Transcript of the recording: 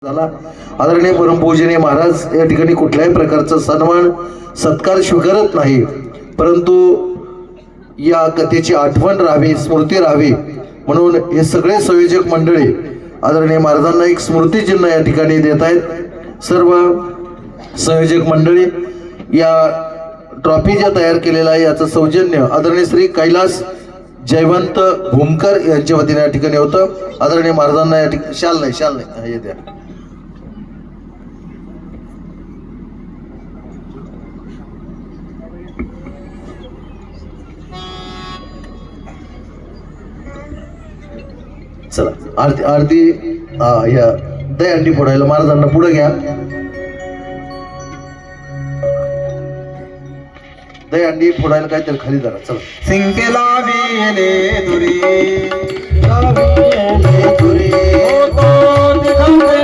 झाला. आदरणीय परमपूजनीय महाराज या ठिकाणी कुठल्याही प्रकारचा सन्मान सत्कार स्वीकारत नाही, परंतु या कथेची आठवण राहावी, स्मृती राहावी म्हणून हे सगळे संयोजक मंडळी आदरणीय महाराजांना एक स्मृती चिन्ह या ठिकाणी देत आहेत. सर्व संयोजक मंडळी या ट्रॉफी ज्या तयार केलेला आहे याचं सौजन्य आदरणीय श्री कैलास जयवंत भूमकर यांच्या वतीने या ठिकाणी होतं. आदरणीय महाराजांना या ठिकाणी शाल नाही हे द्या. चला आरती या दहीहंडी फोडायला महाराजांना पुढे घ्या. दहीहंडी फोडायला काहीतरी खाली धरा. चला. सिंकेला विले दुरी दुरी तो दिखावे